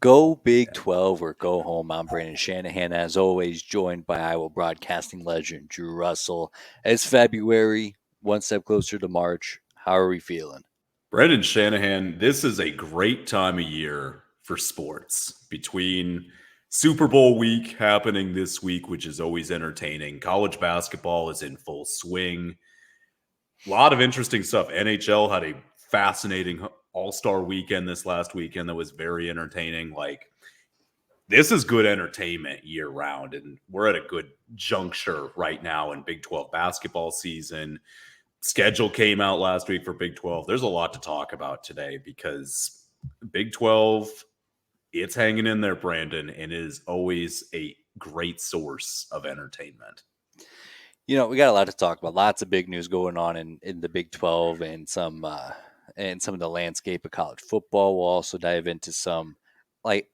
Go Big 12 or go home. I'm Brandon Shanahan, as always, joined by Iowa broadcasting legend Drew Russell. It's February, one step closer to March. How are we feeling? Brendan Shanahan, this is a great time of year for sports. Between Super Bowl week happening this week, which is always entertaining, college basketball is in full swing. A lot of interesting stuff. NHL had a fascinating all-star weekend this last weekend that was very entertaining. This is good entertainment year round, and we're at a good juncture right now in Big 12 basketball season. Schedule came out last week for Big 12. There's a lot to talk about today because Big 12, it's hanging in there, Brandon, and is always a great source of entertainment. We got a lot to talk about. Lots of big news going on in the Big 12 and some of the landscape of college football. We'll also dive into some like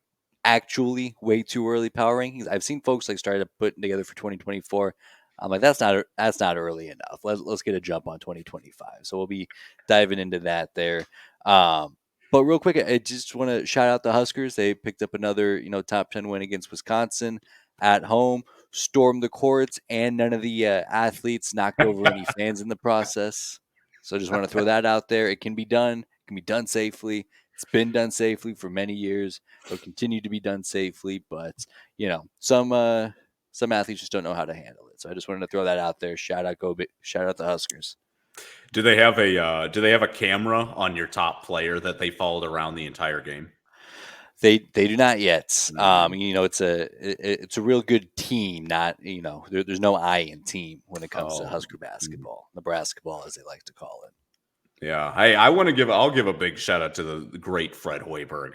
actually way too early power rankings. I've seen folks started putting together for 2024. I'm like, that's not early enough. Let's get a jump on 2025. So we'll be diving into that there. But real quick, I just want to shout out the Huskers. They picked up another top 10 win against Wisconsin at home, stormed the courts, and none of the athletes knocked over any fans in the process. So I just want to throw that out there. It can be done. It can be done safely. It's been done safely for many years. It'll continue to be done safely, but some athletes just don't know how to handle it. So I just wanted to throw that out there. Shout out the Huskers. Do they have a camera on your top player that they followed around the entire game? They do not yet. It's a real good team. Not there's no I in team when it comes to Husker basketball, Nebraska ball as they like to call it. Yeah, I'll give a big shout out to the great Fred Hoiberg,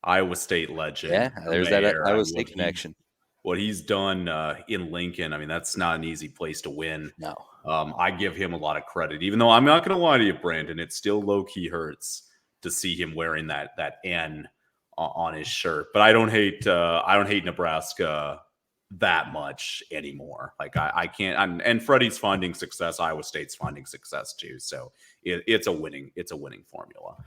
Iowa State legend. Yeah, there's that Iowa State connection. What he's done in Lincoln, I mean, that's not an easy place to win. No. I give him a lot of credit, even though I'm not going to lie to you, Brandon. It still low key hurts to see him wearing that N on his shirt. But I don't hate Nebraska that much anymore. Like I can't. And Freddie's finding success. Iowa State's finding success too. So it's a winning formula.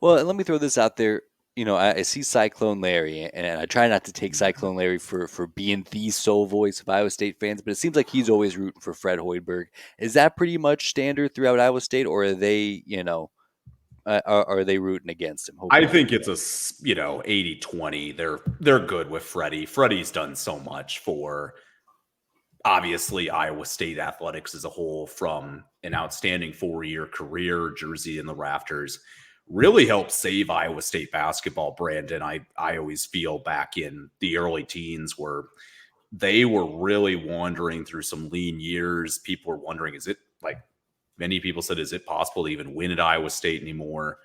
Well, let me throw this out there. I see Cyclone Larry, and I try not to take Cyclone Larry for being the sole voice of Iowa State fans, but it seems like he's always rooting for Fred Hoiberg. Is that pretty much standard throughout Iowa State, or are they, are they rooting against him? I think it's a 80-20. They're good with Freddie. Freddie's done so much for obviously Iowa State athletics as a whole, from an outstanding 4-year career, jersey in the rafters. Really helped save Iowa State basketball, Brandon. I always feel back in the early teens where they were really wandering through some lean years. People were wondering, many people said, is it possible to even win at Iowa State anymore?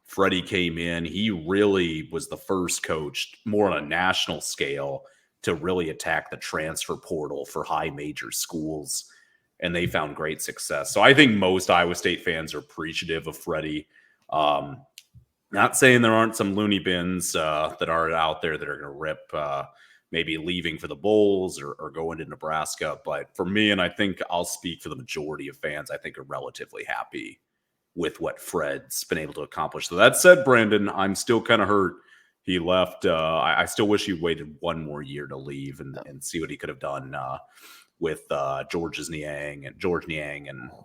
Freddie came in. He really was the first coach more on a national scale to really attack the transfer portal for high major schools. And they found great success. So I think most Iowa State fans are appreciative of Freddie. Not saying there aren't some loony bins that are out there that are going to rip maybe leaving for the Bulls or going to Nebraska. But for me, and I think I'll speak for the majority of fans, I think are relatively happy with what Fred's been able to accomplish. So that said, Brandon, I'm still kind of hurt he left. I still wish he waited one more year to leave and see what he could have done with George Niang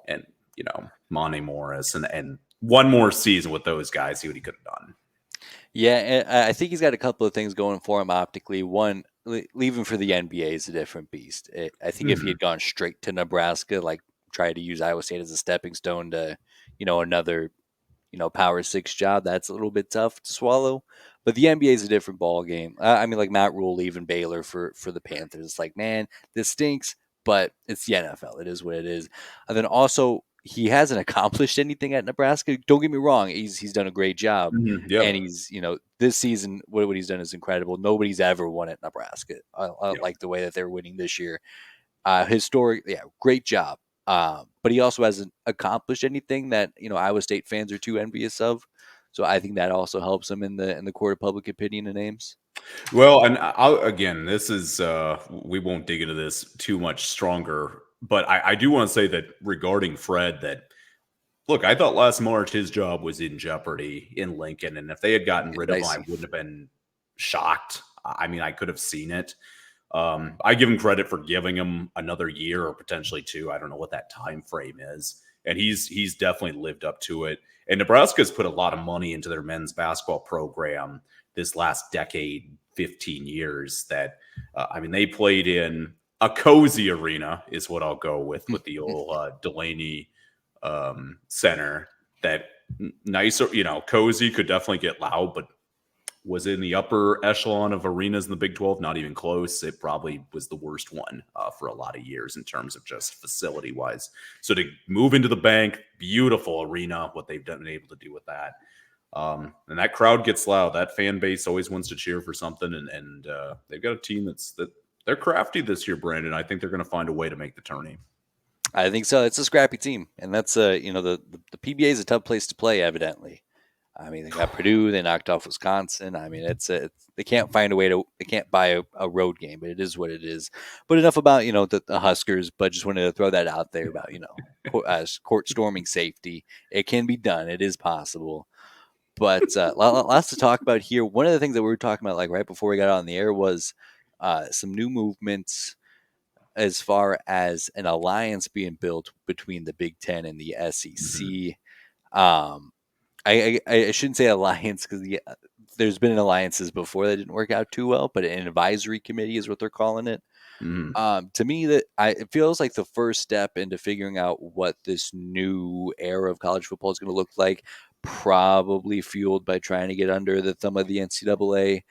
and Monte Morris and one more season with those guys, see what he could have done. Yeah, and I think he's got a couple of things going for him optically. One, leaving for the NBA is a different beast. I think if he had gone straight to Nebraska, try to use Iowa State as a stepping stone to, another, Power 6 job, that's a little bit tough to swallow. But the NBA is a different ball game. Matt Rule leaving Baylor for the Panthers. It's like, man, this stinks, but it's the NFL. It is what it is. And then also, he hasn't accomplished anything at Nebraska. Don't get me wrong. He's done a great job. Yep. And he's, this season, what he's done is incredible. Nobody's ever won at Nebraska. I like the way that they're winning this year. Historic, great job. But he also hasn't accomplished anything that, Iowa State fans are too envious of. So I think that also helps him in the court of public opinion and names. Well, and this is we won't dig into this too much stronger, but I do want to say that regarding Fred, that Look, I thought last March his job was in jeopardy in Lincoln, and if they had gotten rid And of I him, I see. wouldn't have been shocked. I mean, I could have seen it. I give him credit for giving him another year or potentially two. I don't know what that time frame is, and he's definitely lived up to it. And Nebraska's put a lot of money into their men's basketball program this last decade, 15 years. That I mean, they played in a cozy arena, is what I'll go with the old Delaney center. That nicer, cozy, could definitely get loud, but was in the upper echelon of arenas in the Big 12. Not even close. It probably was the worst one for a lot of years in terms of just facility wise. So to move into the bank, beautiful arena, what they've been able to do with that. And that crowd gets loud. That fan base always wants to cheer for something, and they've got a team that they're crafty this year, Brandon. I think they're going to find a way to make the tourney. I think so. It's a scrappy team, and that's the PBA is a tough place to play. Evidently, I mean they got Purdue, they knocked off Wisconsin. I mean they can't find a way to they can't buy a road game, but it is what it is. But enough about the Huskers. But just wanted to throw that out there about court storming safety. It can be done. It is possible. But lots to talk about here. One of the things that we were talking about, like right before we got on the air, was some new movements as far as an alliance being built between the Big Ten and the Mhm. SEC. Um, I shouldn't say alliance because there's been alliances before that didn't work out too well, but an advisory committee is what they're calling it. Mhm. To me, it feels like the first step into figuring out what this new era of college football is going to look like. Probably fueled by trying to get under the thumb of the NCAA,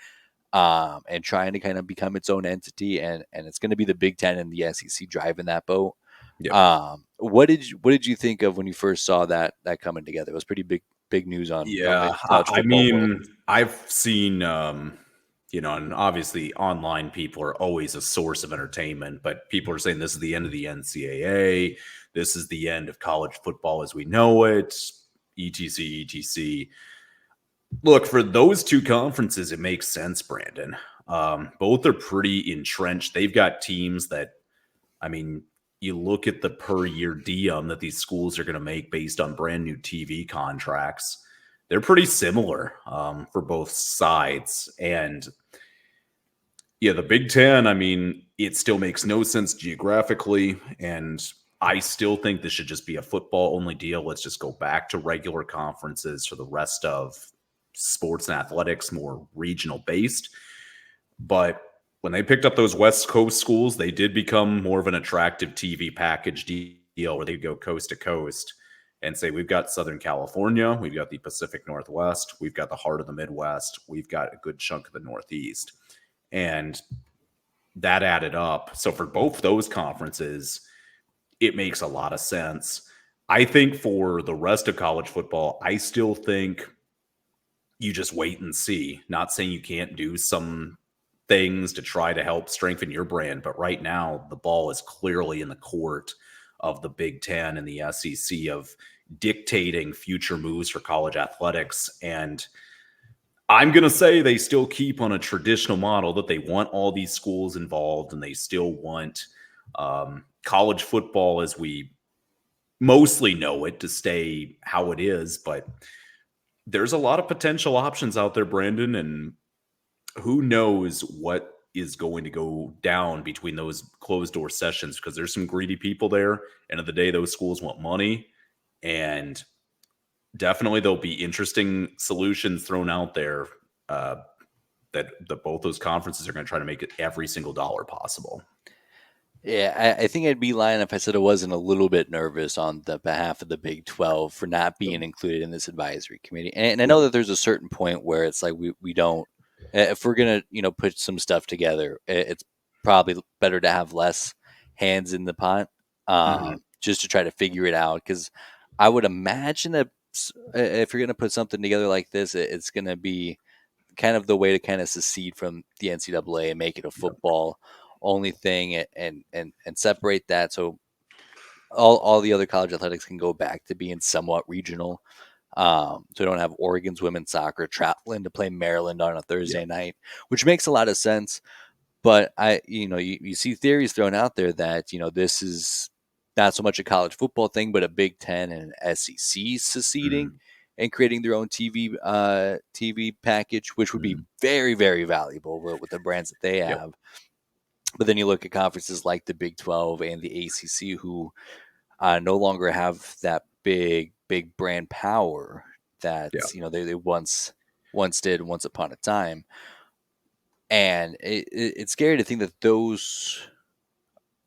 and trying to kind of become its own entity, and it's going to be the Big Ten and the SEC driving that boat. Yep. What did you think of when you first saw that coming together? It was pretty big news on the Yeah, college I football world. mean, I've seen, and obviously online people are always a source of entertainment, but people are saying this is the end of the NCAA. This is the end of college football as we know it, etc., etc. Look, for those two conferences, it makes sense, Brandon. Both are pretty entrenched. They've got teams that, I mean, you look at the per year diem that these schools are going to make based on brand new TV contracts. They're pretty similar for both sides. And yeah, the Big Ten, I mean, it still makes no sense geographically. And I still think this should just be a football only deal. Let's just go back to regular conferences for the rest of sports and athletics, more regional based. But when they picked up those West Coast schools, they did become more of an attractive TV package deal where they go coast to coast and say, we've got Southern California, we've got the Pacific Northwest, we've got the heart of the Midwest, we've got a good chunk of the Northeast. And that added up. So for both those conferences, it makes a lot of sense. I think for the rest of college football, I still think you just wait and see. Not saying you can't do some things to try to help strengthen your brand, but right now the ball is clearly in the court of the Big Ten and the SEC of dictating future moves for college athletics. And I'm going to say they still keep on a traditional model that they want all these schools involved and they still want college football as we mostly know it to stay how it is. But there's a lot of potential options out there, Brandon, and who knows what is going to go down between those closed door sessions because there's some greedy people there. End of the day, those schools want money, and definitely there'll be interesting solutions thrown out there uh, that both those conferences are going to try to make it every single dollar possible. Yeah, I think I'd be lying if I said I wasn't a little bit nervous on the behalf of the Big 12 for not being included in this advisory committee. And I know that there's a certain point where it's like we don't, if we're going to, put some stuff together, it's probably better to have less hands in the pot, Mhm. just to try to figure it out. Because I would imagine that if you're going to put something together like this, it's going to be kind of the way to kind of secede from the NCAA and make it a football only thing, and separate that so all the other college athletics can go back to being somewhat regional. So we don't have Oregon's women's soccer traveling to play Maryland on a Yeah. Thursday night, which makes a lot of sense. But you see theories thrown out there that this is not so much a college football thing, but a Big Ten and an SEC seceding Mm, and creating their own TV package, which would be mm. very, very valuable with the brands that they Yep. have. But then you look at conferences like the Big 12 and the ACC, who no longer have that big brand power that Yeah. they once did once upon a time. And it's scary to think that those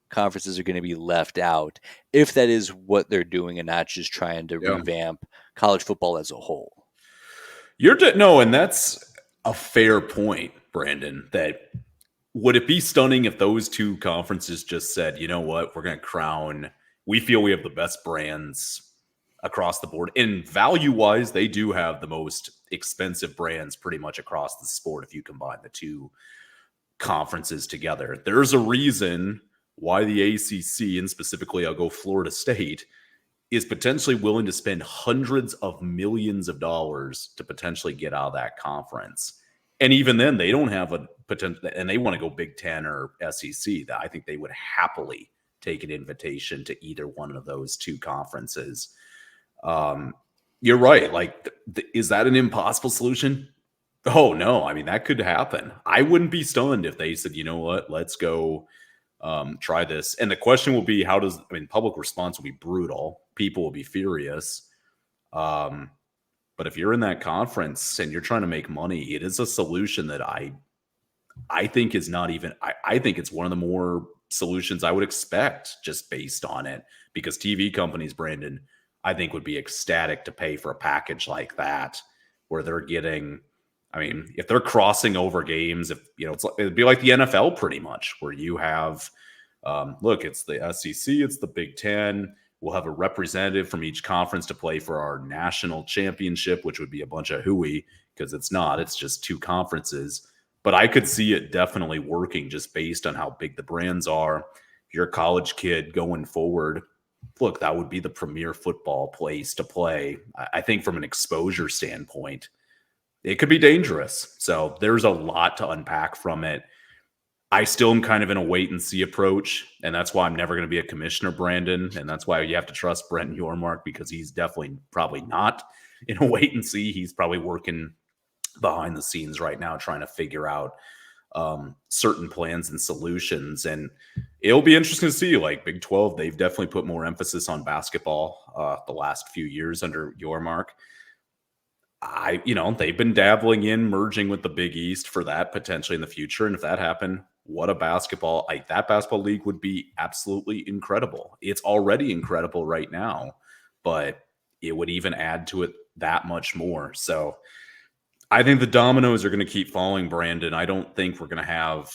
conferences are going to be left out if that is what they're doing and not just trying to Yeah. revamp college football as a whole. No, and that's a fair point, Brandon. That would it be stunning if those two conferences just said, you know what, we're going to crown, we feel we have the best brands across the board. And value wise, they do have the most expensive brands pretty much across the sport if you combine the two conferences together. There's a reason why the ACC, and specifically I'll go Florida State, is potentially willing to spend hundreds of millions of dollars to potentially get out of that conference. And even then, they don't have a potential, and they want to go Big Ten or SEC. That I think they would happily take an invitation to either one of those two conferences. Um, you're right. Like, is that an impossible solution? Oh no, I mean that could happen. I wouldn't be stunned if they said, you know what, let's go try this. And the question will be, public response will be brutal. People will be furious. Um, but if you're in that conference and you're trying to make money, it is a solution that I think is not even, I think it's one of the more solutions I would expect just based on it, because TV companies, Brandon, I think would be ecstatic to pay for a package like that where they're getting, I mean, if they're crossing over games, if you know, it'd be like the NFL pretty much, where you have, look, it's the SEC, it's the Big Ten. We'll have a representative from each conference to play for our national championship, which would be a bunch of hooey because it's not. It's just two conferences. But I could see it definitely working just based on how big the brands are. If you're a college kid going forward, look, that would be the premier football place to play. I think from an exposure standpoint, it could be dangerous. So there's a lot to unpack from it. I still am kind of in a wait and see approach, and that's why I'm never going to be a commissioner, Brandon, and that's why you have to trust Brent Yormark, because he's definitely probably not in a wait and see. He's probably working behind the scenes right now trying to figure out certain plans and solutions, and it'll be interesting to see. Like Big 12, they've definitely put more emphasis on basketball the last few years under Yormark. They've been dabbling in merging with the Big East for that potentially in the future. And if that happened, what a that basketball league would be absolutely incredible. It's already incredible right now, but it would even add to it that much more. So I think the dominoes are going to keep falling, Brandon. I don't think we're going to have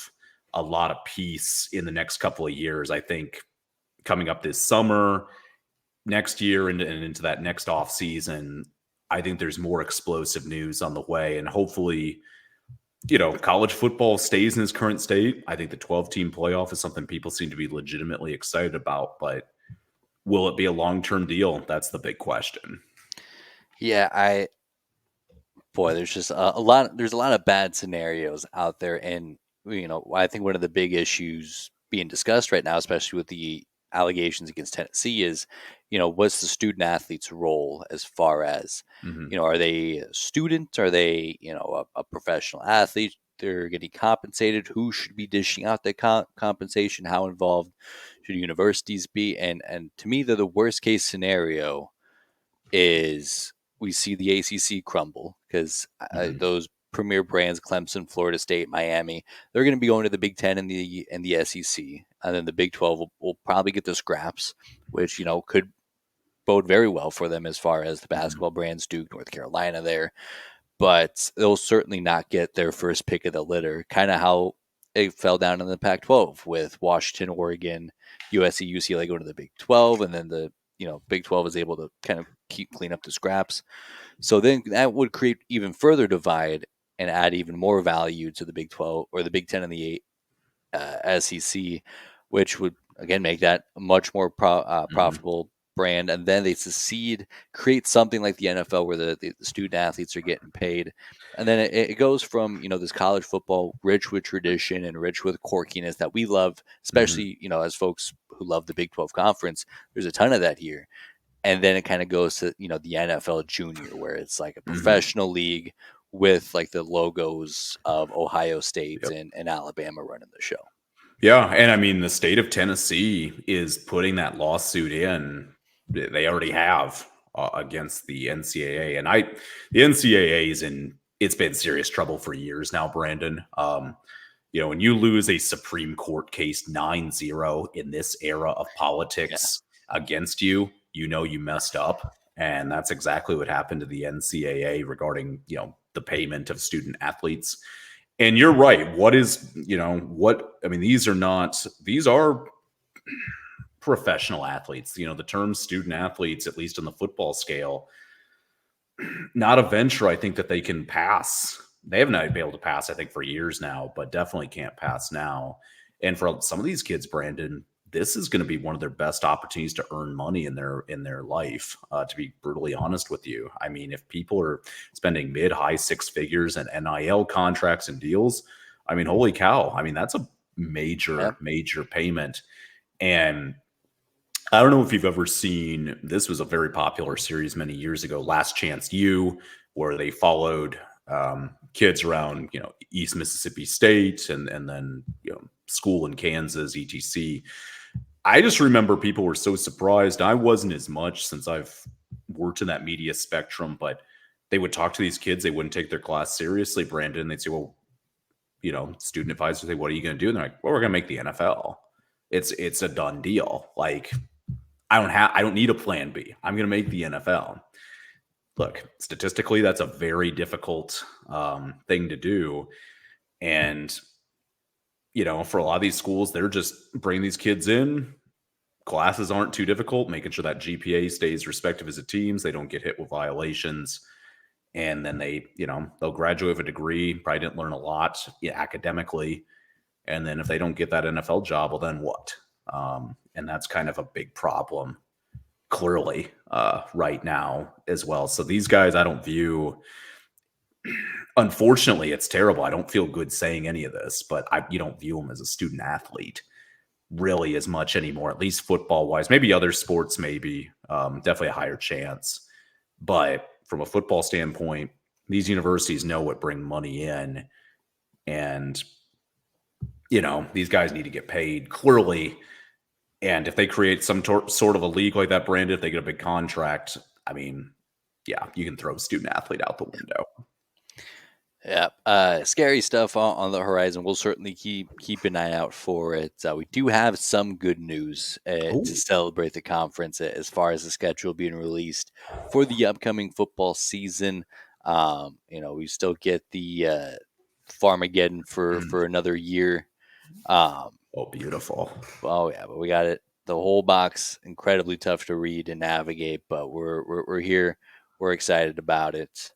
a lot of peace in the next couple of years. I think coming up this summer, next year, and into that next off season, I think there's more explosive news on the way, and hopefully, college football stays in its current state. I think the 12-team playoff is something people seem to be legitimately excited about, but will it be a long-term deal? That's the big question. Yeah, there's just a lot. There's a lot of bad scenarios out there, and I think one of the big issues being discussed right now, especially with the allegations against Tennessee, is what's the student athlete's role as far as Mm-hmm. are they a student? Are they a professional athlete? They're getting compensated. Who should be dishing out that compensation? How involved should universities be? And to me, the worst case scenario is we see the ACC crumble because Mm-hmm. those premier brands, Clemson, Florida State, Miami, they're going to be going to the Big Ten and the SEC, and then the Big 12 will probably get the scraps, which could bode very well for them as far as the Mm-hmm. basketball brands, Duke, North Carolina, there, but they'll certainly not get their first pick of the litter. Kind of how it fell down in the Pac-12 with Washington, Oregon, USC, UCLA going to the Big 12, and then the Big 12 is able to kind of clean up the scraps. So then that would create even further divide and add even more value to the Big 12 or the Big 10 and the SEC, which would again make that a much more Mm-hmm. profitable brand, and then they succeed, create something like the NFL where the student athletes are getting paid. And then it goes from, this college football rich with tradition and rich with quirkiness that we love, Mhm. especially, as folks who love the Big 12 conference. There's a ton of that here. And then it kind of goes to, the NFL junior, where it's like a Mhm. professional league with like the logos of Ohio State Yep. and Alabama running the show. Yeah, and I mean, the state of Tennessee is putting that lawsuit in. They already have against the NCAA, and the NCAA is in. It's been serious trouble for years now, Brandon. When you lose a Supreme Court case 9-0 in this era of Yeah. politics against you, you messed up, and that's exactly what happened to the NCAA regarding the payment of student athletes. And you're right. These are professional athletes. The term student athletes, at least on the football scale, not a venture I think that they can pass. They haven't been able to pass, I think, for years now, but definitely can't pass now. And for some of these kids, Brandon, this is going to be one of their best opportunities to earn money in their life. To be brutally honest with you, I mean, if people are spending mid-high six figures and NIL contracts and deals, I mean, holy cow! I mean, that's a Yeah. major payment. And I don't know if you've ever seen, this was a very popular series many years ago, Last Chance U, where they followed kids around, East Mississippi State and then, school in Kansas, etc. I just remember people were so surprised. I wasn't as much since I've worked in that media spectrum, but they would talk to these kids. They wouldn't take their class seriously, Brandon. They'd say, well, student advisors say, what are you going to do? And they're like, well, we're going to make the NFL. It's a done deal. Like, I don't need a plan B. I'm going to make the NFL. Look, statistically, that's a very difficult thing to do. And, for a lot of these schools, they're just bringing these kids in. Classes aren't too difficult, making sure that GPA stays respective as a teams. They don't get hit with violations. And then they'll graduate with a degree, probably didn't learn a lot academically. And then if they don't get that NFL job, well, then what? And that's kind of a big problem, clearly, right now as well. So these guys, I don't view, unfortunately, it's terrible. I don't feel good saying any of this, but you don't view them as a student athlete really as much anymore, at least football wise. Maybe other sports, maybe definitely a higher chance. But from a football standpoint, these universities know what bring money in. And, these guys need to get paid clearly. And if they create some sort of a league like that, Brandon, if they get a big contract, I mean, yeah, you can throw a student athlete out the window. Yeah, scary stuff on the horizon. We'll certainly keep an eye out for it. We do have some good news Oh, to celebrate the conference as far as the schedule being released for the upcoming football season. We still get the Farmageddon for another year. oh, beautiful. Oh yeah, but we got it. The whole box incredibly tough to read and navigate, but we're here. We're excited about it.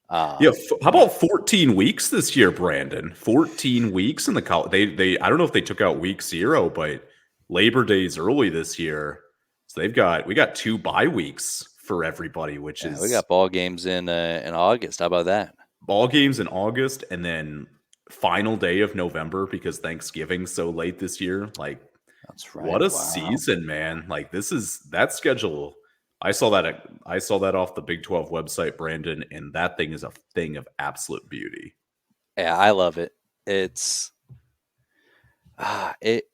Yeah, how about 14 weeks this year, Brandon? 14 weeks in the college. They I don't know if they took out week 0, but Labor Day's early this year, so we got 2 bye weeks for everybody, which Yeah, we is got ball games in August. How about that? ball games in August and then final day of November because Thanksgiving's so late this year. Like, That's what right. a Wow. season, man. Like, this is that schedule. I saw that off the Big 12 website, Brandon, and that thing is a thing of absolute beauty. Yeah, I love it. It's it.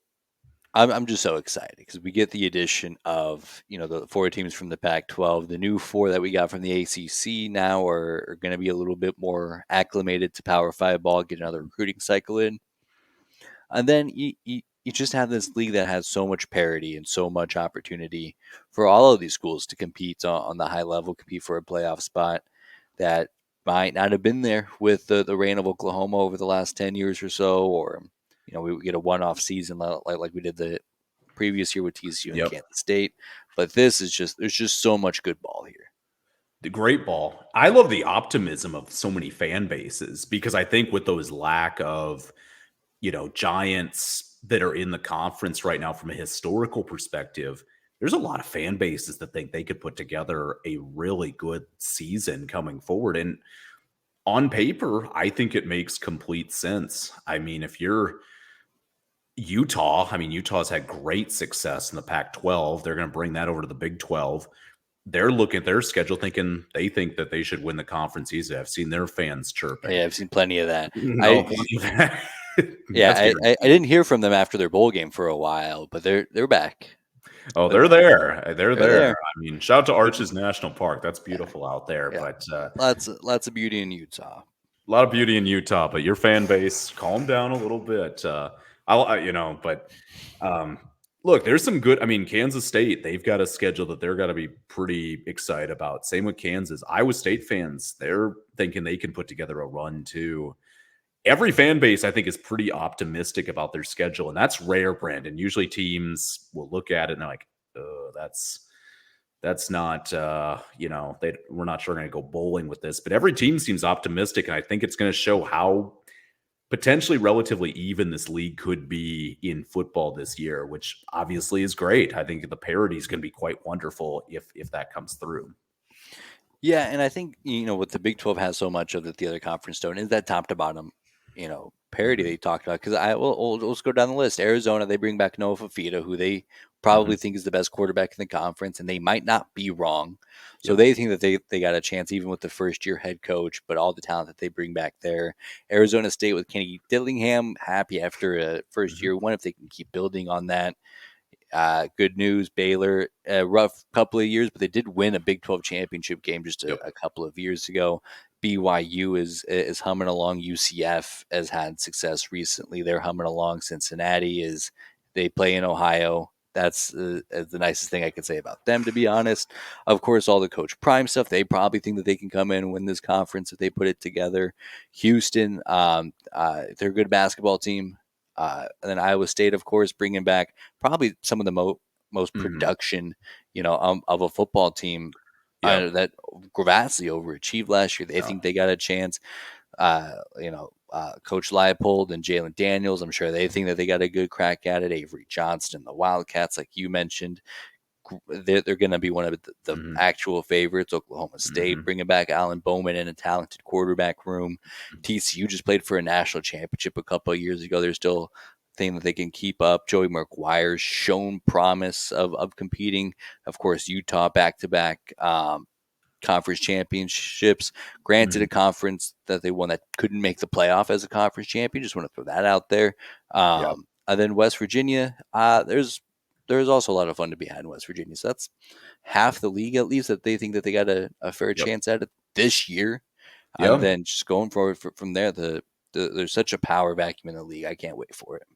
I'm just so excited because we get the addition of the 4 teams from the Pac-12. The new 4 that we got from the ACC now are going to be a little bit more acclimated to Power 5 ball, get another recruiting cycle in, and then you just have this league that has so much parity and so much opportunity for all of these schools to compete on the high level, compete for a playoff spot that might not have been there with the reign of Oklahoma over the last 10 years or so, or we would get a one-off season like we did the previous year with TCU and Yep. Kansas State. But this is there's just so much good ball here. The great ball. I love the optimism of so many fan bases because I think with those lack of, giants that are in the conference right now from a historical perspective, there's a lot of fan bases that think they could put together a really good season coming forward. And on paper, I think it makes complete sense. I mean, if you're Utah, I mean, Utah's had great success in the Pac 12. They're going to bring that over to the Big 12. They're looking at their schedule thinking they think that they should win the conference easy. I've seen their fans chirping. Yeah, I've seen plenty of that. No, plenty of that. I didn't hear from them after their bowl game for a while, but they're back. Oh, they're there. They're there. I mean, shout out to Arches National Park. That's beautiful out there. Yeah. But lots of beauty in Utah. A lot of beauty in Utah, but your fan base, calm down a little bit. Look, there's some good. I mean, Kansas State, they've got a schedule that they're going to be pretty excited about. Same with Kansas. Iowa State fans, they're thinking they can put together a run too. Every fan base, I think, is pretty optimistic about their schedule, and that's rare, Brandon. Usually teams will look at it and they're like, oh, that's not, we're not sure we're going to go bowling with this. But every team seems optimistic, and I think it's going to show how potentially relatively even this league could be in football this year, which obviously is great. I think the parity is going to be quite wonderful if that comes through. Yeah, and I think, what the Big 12 has so much of that the other conference don't is that top to bottom, parity they talked about. Because let's go down the list. Arizona, they bring back Noah Fafita, who they probably think is the best quarterback in the conference, and they might not be wrong. So they think that they got a chance even with the first-year head coach, but all the talent that they bring back there. Arizona State with Kenny Dillingham, happy after a first-year one if they can keep building on that. Good news, Baylor, a rough couple of years, but they did win a Big 12 championship game just a couple of years ago. BYU is humming along. UCF has had success recently. They're humming along. Cincinnati they play in Ohio. That's the nicest thing I could say about them, to be honest. Of course, all the Coach Prime stuff, they probably think that they can come in and win this conference if they put it together. Houston, they're a good basketball team. And then Iowa State, of course, bringing back probably some of the most production, of a football team that vastly overachieved last year. They think they got a chance. Coach Leipold and Jalen Daniels, I'm sure they think that they got a good crack at it. Avery Johnston, the Wildcats, like you mentioned, they're going to be one of the actual favorites. Oklahoma State bringing back Alan Bowman and a talented quarterback room. TCU just played for a national championship a couple of years ago. They're still thing that they can keep up. Joey McGuire's shown promise of competing. Of course, Utah back-to-back conference championships. Granted, a conference that they won that couldn't make the playoff as a conference champion. Just want to throw that out there. And then West Virginia, there's also a lot of fun to be had in West Virginia. So that's half the league, at least, that they think that they got a fair chance at it this year. And then just going forward from there, there's such a power vacuum in the league. I can't wait for it.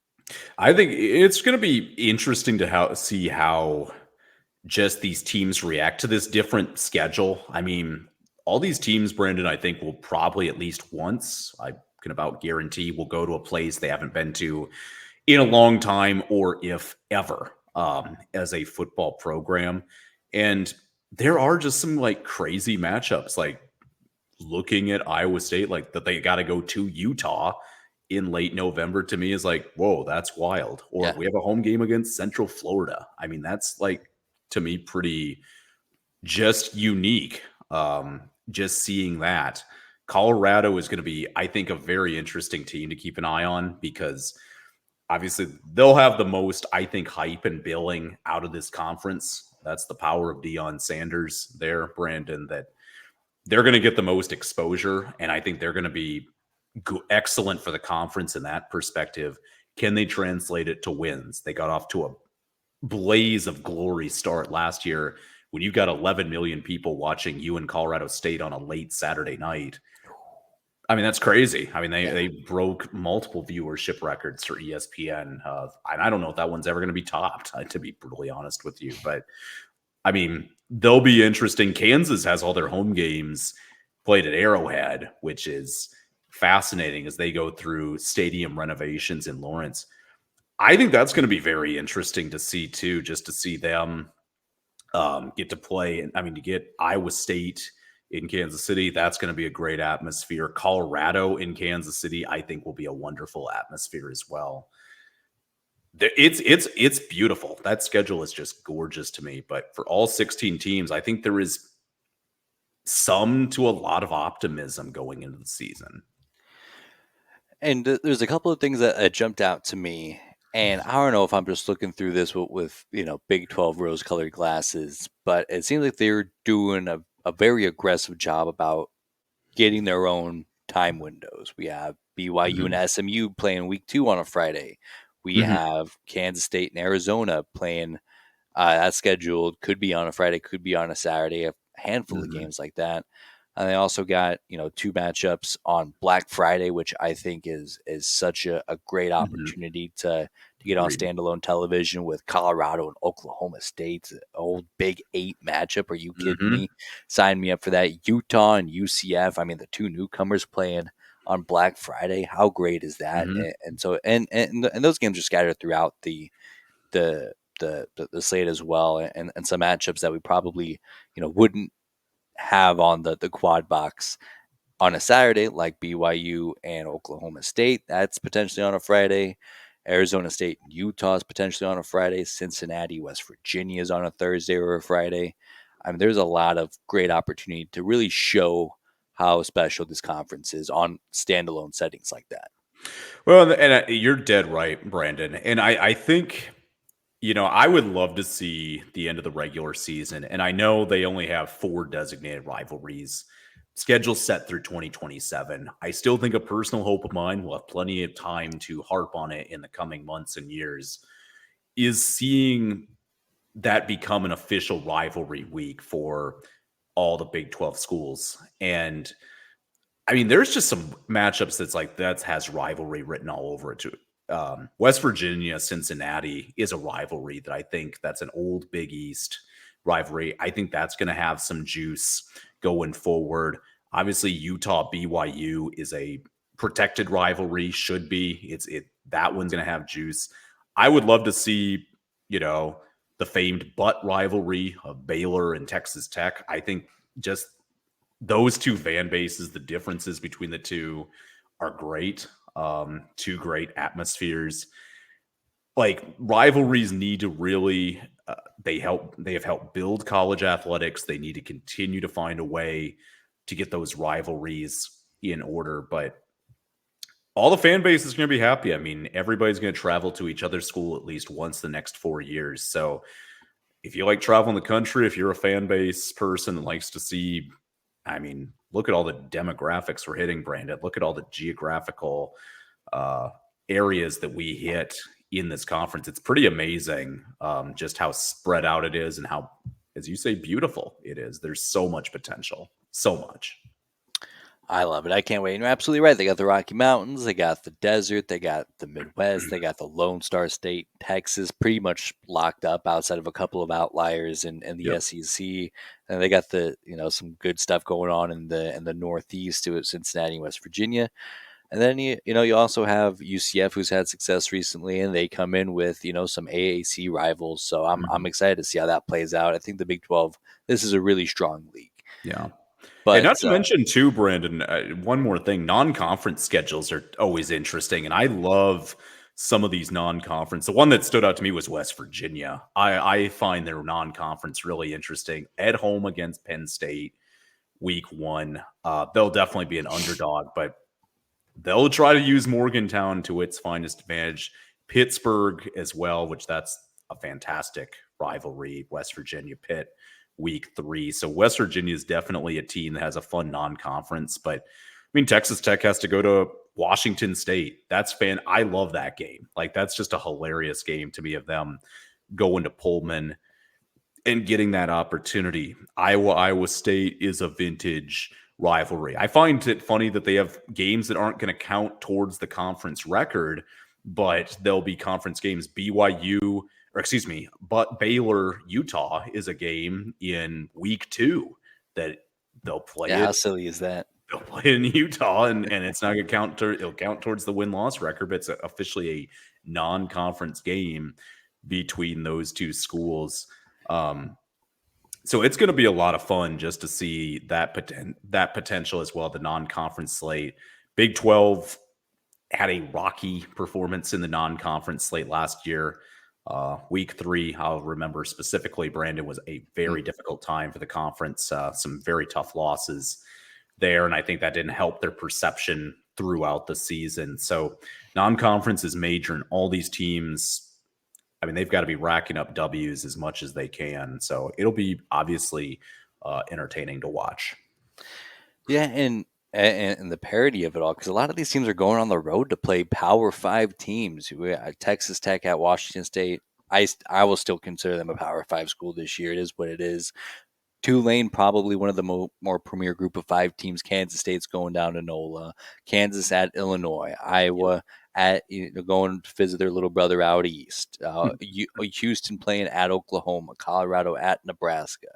I think it's going to be interesting to see how just these teams react to this different schedule. I mean, all these teams, Brandon, I think will probably at least once, I can about guarantee, will go to a place they haven't been to in a long time, or if ever, as a football program. And there are just some like crazy matchups, like looking at Iowa State, like that they got to go to Utah in late November, to me is like, whoa, that's wild. Or we have a home game against Central Florida. I mean, that's like, to me, pretty just unique. Just seeing that. Colorado is going to be, I think, a very interesting team to keep an eye on, because obviously they'll have the most, I think, hype and billing out of this conference. That's the power of Deion Sanders there, Brandon, that they're going to get the most exposure. And I think they're going to be excellent for the conference in that perspective. Can they translate it to wins? They got off to a blaze of glory start last year when you got 11 million people watching you in Colorado State on a late Saturday night. I mean, that's crazy. I mean, they broke multiple viewership records for ESPN. And I don't know if that one's ever going to be topped, to be brutally honest with you. But, I mean, they'll be interesting. Kansas has all their home games played at Arrowhead, which is fascinating as they go through stadium renovations in Lawrence. I think that's going to be very interesting to see, too, just to see them get to play. I mean, to get Iowa State in Kansas City, that's going to be a great atmosphere. Colorado in Kansas City, I think, will be a wonderful atmosphere as well. It's beautiful. That schedule is just gorgeous to me. But for all 16 teams, I think there is some to a lot of optimism going into the season. And there's a couple of things that jumped out to me, and I don't know if I'm just looking through this with Big 12 rose-colored glasses, but it seems like they're doing a very aggressive job about getting their own time windows. We have BYU and Mhm. SMU playing week 2 on a Friday. We Mhm. have Kansas State and Arizona playing that's scheduled, could be on a Friday, could be on a Saturday, a handful of Mhm. games like that. And they also got, 2 matchups on Black Friday, which I think is such a great Mhm. opportunity to get on Agreed. standalone television with Colorado and Oklahoma State, old Big 8 matchup. Are you kidding Mhm. me? Sign me up for that. Utah and UCF. I mean, the two newcomers playing on Black Friday. How great is that? Mhm. And so and those games are scattered throughout the the slate as well, and some matchups that we probably wouldn't have on the quad box on a Saturday, like BYU and Oklahoma State. That's potentially on a Friday. Arizona State and Utah is potentially on a Friday. Cincinnati, West Virginia is on a Thursday or a Friday. I mean, there's a lot of great opportunity to really show how special this conference is on standalone settings like that. Well, and you're dead right, Brandon. And I think, I would love to see the end of the regular season. And I know they only have 4 designated rivalries. Schedule set through 2027. I still think a personal hope of mine, will have plenty of time to harp on it in the coming months and years, is seeing that become an official rivalry week for all the Big 12 schools. And I mean, there's just some matchups that's like that has rivalry written all over it too. West Virginia, Cincinnati is a rivalry that I think that's an old Big East rivalry. I think that's going to have some juice going forward. Obviously, Utah BYU is a protected rivalry. Should be. That one's going to have juice. I would love to see, you know, the famed butt rivalry of Baylor and Texas Tech. I think just those two fan bases, the differences between the two are great. Two great atmospheres. Like rivalries need to really they have helped build college athletics. They need to continue to find a way to get those rivalries in order. But all the fan base is going to be happy. I mean, everybody's going to travel to each other's school at least once the next 4 years. So if you like traveling the country, if you're a fan base person that likes to see, I mean, look at all the demographics we're hitting, Brandon. Look at all the geographical uh, areas that we hit in this conference. It's pretty amazing just how spread out it is and how, as you say, beautiful it is. There's so much potential, so much. I love it. I can't wait. And you're absolutely right. They got the Rocky Mountains, they got the desert, they got the Midwest, they got the Lone Star State, Texas, pretty much locked up outside of a couple of outliers in the Yep. SEC. And they got the some good stuff going on in the Northeast to Cincinnati, West Virginia. And then you also have UCF, who's had success recently, and they come in with some AAC rivals. So I'm Mhm. excited to see how that plays out. I think the Big 12, this is a really strong league. Yeah. And not But to mention, too, Brandon, one more thing, non-conference schedules are always interesting, and I love some of these non-conference. The one that stood out to me was West Virginia. I find their non-conference really interesting. At home against Penn State, week 1, they'll definitely be an underdog, but they'll try to use Morgantown to its finest advantage. Pittsburgh as well, which that's a fantastic rivalry. West Virginia Pitt week 3. So West Virginia is definitely a team that has a fun non-conference. But I mean, Texas Tech has to go to Washington State. That's I love that game. Like that's just a hilarious game to me of them going to Pullman and getting that opportunity. Iowa State is a vintage rivalry. I find it funny that they have games that aren't going to count towards the conference record, but they'll be conference games. BYU, or excuse me, but Baylor Utah is a game in week 2 that they'll play yeah, it. how silly is that? They'll play it in Utah, and it's not going to count. It'll count towards the win loss record, but it's officially a non-conference game between those two schools. Um, so it's going to be a lot of fun just to see that potential as well, the non-conference slate. Big 12, had a rocky performance in the non-conference slate last year. Week 3, I'll remember specifically, Brandon, was a very difficult time for the conference. Some very tough losses there, and I think that didn't help their perception throughout the season. So non-conference is major, and all these teams, I mean, they've got to be racking up W's as much as they can. So it'll be obviously entertaining to watch. Yeah, and the parity of it all, because a lot of these teams are going on the road to play Power Five teams. We got Texas Tech at Washington State. I will still consider them a Power Five school this year. It is what it is. Tulane, probably one of the more premier group of 5 teams. Kansas State's going down to NOLA. Kansas at Illinois. Iowa at going to visit their little brother out east. Houston playing at Oklahoma. Colorado at Nebraska.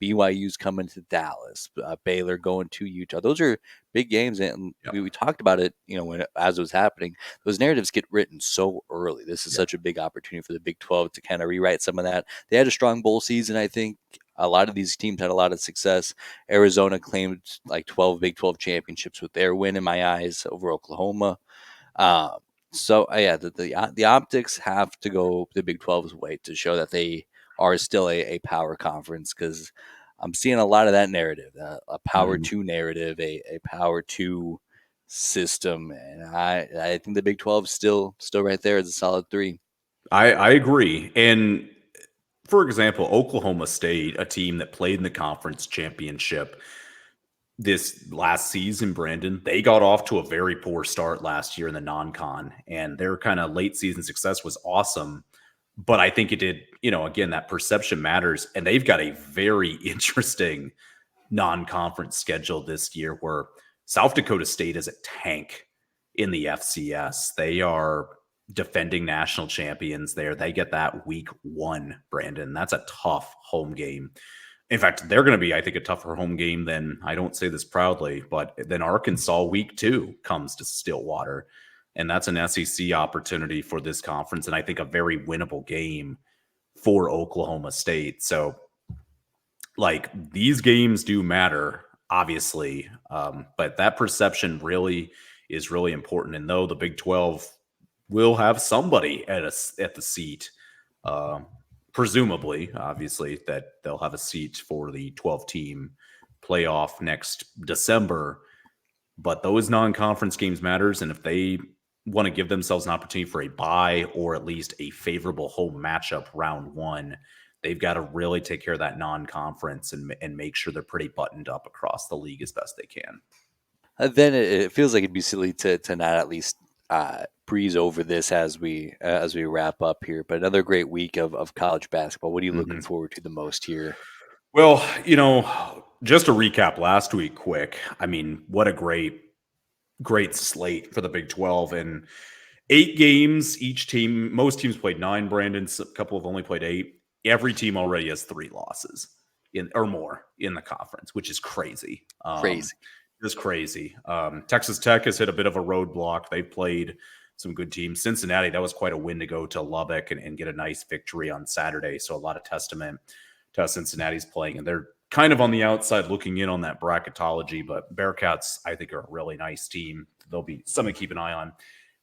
BYU's coming to Dallas. Baylor going to Utah. Those are big games, and we talked about it. As it was happening, those narratives get written so early. This is such a big opportunity for the Big 12 to kind of rewrite some of that. They had a strong bowl season, I think. A lot of these teams had a lot of success. Arizona claimed like 12 Big 12 championships with their win, in my eyes, over Oklahoma. The optics have to go the Big 12's way to show that they are still a power conference, because I'm seeing a lot of that narrative, a power 2 narrative, a power 2 system, and I think the Big 12 is still right there as a solid 3. I agree. And for example, Oklahoma State, a team that played in the conference championship this last season, Brandon, they got off to a very poor start last year in the non-con, and their kind of late season success was awesome. But I think it did, again, that perception matters. And they've got a very interesting non-conference schedule this year where South Dakota State is a tank in the FCS. They are defending national champions there. They get that week 1, Brandon. That's a tough home game. In fact, they're going to be, I think, a tougher home game than, I don't say this proudly, but then Arkansas week 2 comes to Stillwater. And that's an SEC opportunity for this conference. And I think a very winnable game for Oklahoma State. So like, these games do matter, obviously. But that perception really is really important. And though the Big 12 will have somebody at the seat, presumably, obviously, that they'll have a seat for the 12-team playoff next December. But those non-conference games matters, and if they want to give themselves an opportunity for a bye or at least a favorable home matchup round 1, they've got to really take care of that non-conference and make sure they're pretty buttoned up across the league as best they can. Then it feels like it'd be silly to not at least breeze over this as we wrap up here. But another great week of college basketball. What are you looking forward to the most here? Well, just to recap last week quick, I mean, what a great slate for the Big 12. And 8 games, each team, most teams played 9, Brandon, a couple have only played 8. Every team already has 3 losses or more in the conference, which is crazy. Just crazy. Texas Tech has hit a bit of a roadblock. They played some good teams. Cincinnati, that was quite a win to go to Lubbock and get a nice victory on Saturday. So a lot of testament to how Cincinnati's playing. And they're kind of on the outside looking in on that bracketology. But Bearcats, I think, are a really nice team. They'll be something to keep an eye on.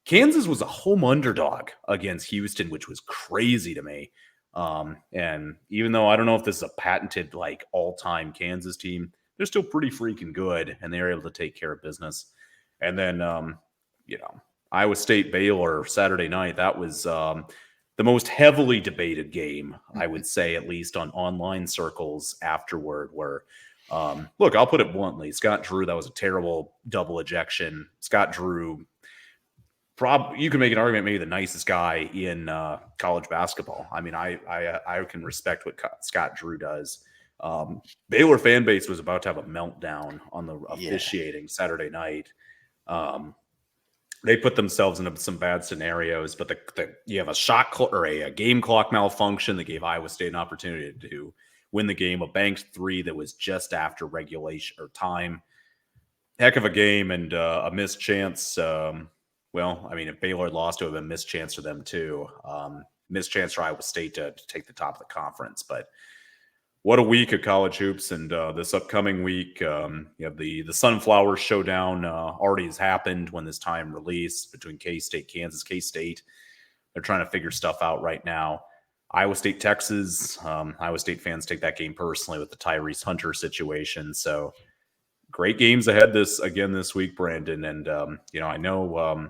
Kansas was a home underdog against Houston, which was crazy to me. And even though I don't know if this is a patented like all-time Kansas team, they're still pretty freaking good, and they were able to take care of business. And then, Iowa State Baylor Saturday night, that was the most heavily debated game, I would say, at least on online circles afterward, where, look, I'll put it bluntly, Scott Drew, that was a terrible double ejection. Scott Drew, you can make an argument, maybe the nicest guy in college basketball. I mean, I can respect what Scott Drew does. Baylor fan base was about to have a meltdown on the officiating Saturday night. They put themselves into some bad scenarios, but you have a shot or a game clock malfunction that gave Iowa State an opportunity to win the game, a banked 3 that was just after regulation or time. Heck of a game, and a missed chance. Well, I mean, if Baylor lost, it would have been a missed chance for them too. Missed chance for Iowa State to take the top of the conference. But what a week of college hoops, and this upcoming week, you have the Sunflower Showdown already has happened when this time released between K-State, Kansas. K-State, they're trying to figure stuff out right now. Iowa State, Texas. Iowa State fans take that game personally with the Tyrese Hunter situation. So great games ahead this week, Brandon. And I know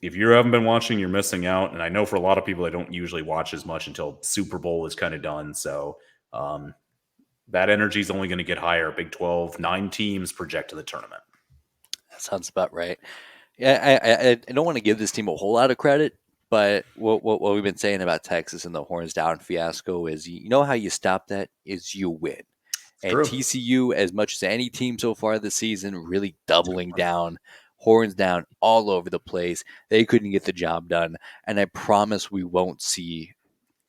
if you haven't been watching, you're missing out. And I know for a lot of people, they don't usually watch as much until Super Bowl is kind of done. So that energy is only going to get higher. Big 12, 9 teams project to the tournament. That sounds about right. Yeah, I don't want to give this team a whole lot of credit, but what we've been saying about Texas and the horns down fiasco is, you know how you stop that is you win. And True. TCU, as much as any team so far this season, really doubling down, horns down all over the place. They couldn't get the job done. And I promise we won't see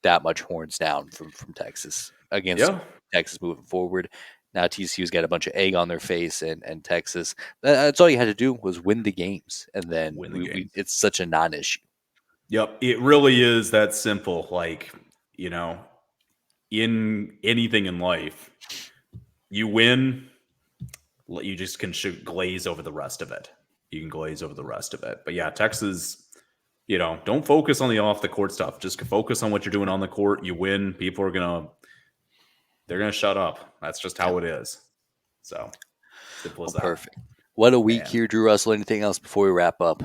that much horns down from Texas against Texas moving forward. Now TCU's got a bunch of egg on their face, and Texas, that's all you had to do was win the games. And then it's such a non-issue. Yep. It really is that simple. Like, in anything in life, you win, you just can glaze over the rest of it. But yeah, Texas, don't focus on the off the court stuff. Just focus on what you're doing on the court. You win. People are they're going to shut up. That's just how it is. So simple as that. Perfect. What a week here, Drew Russell. Anything else before we wrap up?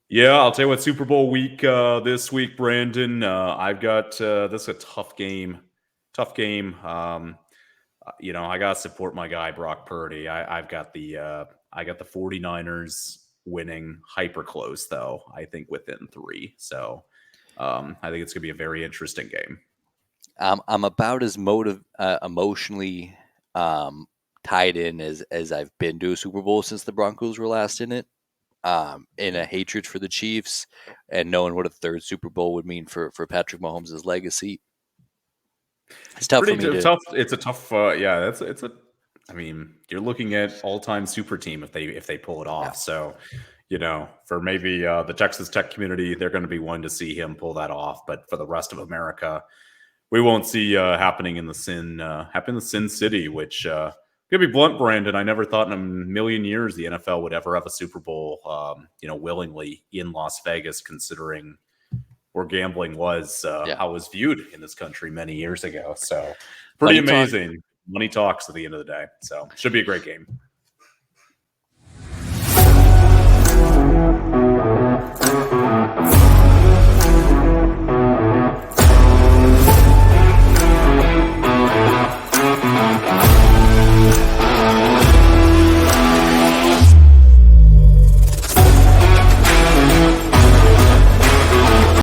Yeah, I'll tell you what, Super Bowl week this week, Brandon. I've got this is a tough game. I got to support my guy Brock Purdy. I got the 49ers winning hyper close, though. I think within 3. So I think it's going to be a very interesting game. I'm about as emotionally tied in as I've been to a Super Bowl since the Broncos were last in it. In a hatred for the Chiefs and knowing what a third Super Bowl would mean for Patrick Mahomes' legacy. It's tough for me. It's a tough. I mean, you're looking at all-time super team if they pull it off. Yeah. So, for maybe the Texas Tech community, they're going to be one to see him pull that off. But for the rest of America, we won't see happening in the Sin City, which. To be blunt, Brandon, I never thought in a million years the NFL would ever have a Super Bowl, willingly in Las Vegas, considering where gambling was, how it was viewed in this country many years ago. So pretty amazing. Money talks at the end of the day. So should be a great game.